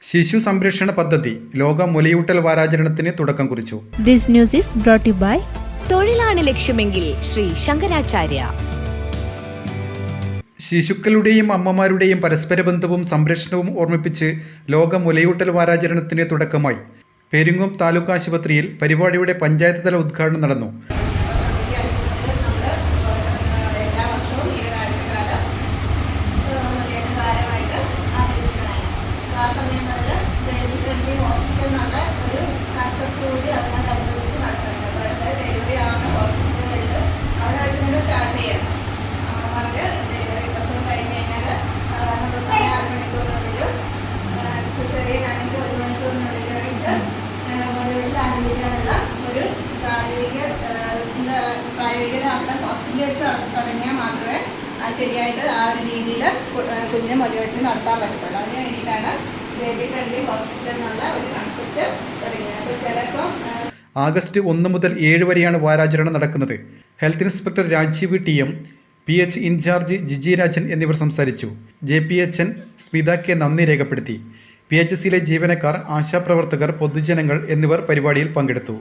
ശിശു സംരക്ഷണ പദ്ധതി ലോക മുലയൂട്ടൽ വാരാചരണത്തിന് തുടക്കം കുറിച്ചു. This news is brought you by തൊഴിലാണ് ലക്ഷ്യമെങ്കിൽ ശ്രീ ശങ്കരാചാര്യ. ശിശുക്കളുടെയും അമ്മമാരുടെയും പരസ്പര ബന്ധവും സംരക്ഷണവും ഓർമ്മിപ്പിച്ച് ലോക മുലയൂട്ടൽ വാരാചരണത്തിന് തുടക്കമായി. പെരിങ്ങോം താലൂക്ക് ആശുപത്രിയിൽ പരിപാടിയുടെ പഞ്ചായത്ത് തല ഉദ്ഘാടനം നടന്നു. തുടങ്ങിയാൽ മാത്രമേ ശരിയായിട്ട് ആ ഒരു രീതിയിൽ കുഞ്ഞിനെ മുലയൂട്ടൽ നടത്താൻ പറ്റത്തുള്ളൂ. അതിന് വേണ്ടിയിട്ടാണ് ബേബി ഫ്രണ്ട്ലി ഹോസ്പിറ്റൽ എന്നുള്ള ഒരു കൺസെപ്റ്റ് തുടങ്ങിയത്. അപ്പോൾ ചിലപ്പോൾ ആഗസ്റ്റ് 1 മുതൽ 7 വരെയാണ് വാരാചരണം നടക്കുന്നത്. Health inspector Rajeev TM, PH in charge Giji Rajan എന്നിവർ സംസാരിച്ചു. JPHN സ്മിത K നന്ദി രേഖപ്പെടുത്തി. PHCയിലെ ജീവനക്കാർ, ആശാപ്രവർത്തകർ, പൊതുജനങ്ങൾ എന്നിവർ പരിപാടിയിൽ പങ്കെടുത്തു.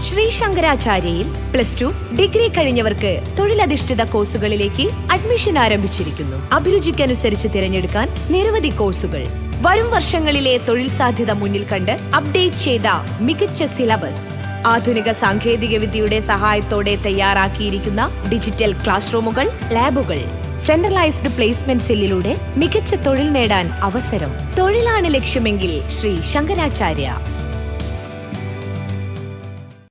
ശ്രീ ശങ്കരാചാര്യയിൽ +2 ഡിഗ്രി കഴിഞ്ഞവർക്ക് തൊഴിലധിഷ്ഠിത കോഴ്സുകളിലേക്ക് അഡ്മിഷൻ ആരംഭിച്ചിരിക്കുന്നു. അഭിരുചിക്കനുസരിച്ച് തിരഞ്ഞെടുക്കാൻ നിരവധി കോഴ്സുകൾ. വരും വർഷങ്ങളിലെ തൊഴിൽ സാധ്യത മുന്നിൽ കണ്ട് അപ്ഡേറ്റ് ചെയ്ത മികച്ച സിലബസ്, ആധുനിക സാങ്കേതിക വിദ്യയുടെ സഹായത്തോടെ തയ്യാറാക്കിയിരിക്കുന്ന ഡിജിറ്റൽ ക്ലാസ് റൂമുകൾ, ലാബുകൾ, സെൻട്രലൈസ്ഡ് പ്ലേസ്മെന്റ് സെല്ലിലൂടെ മികച്ച തൊഴിൽ നേടാൻ അവസരം. തൊഴിലാണ് ലക്ഷ്യമെങ്കിൽ ശ്രീ ശങ്കരാചാര്യ.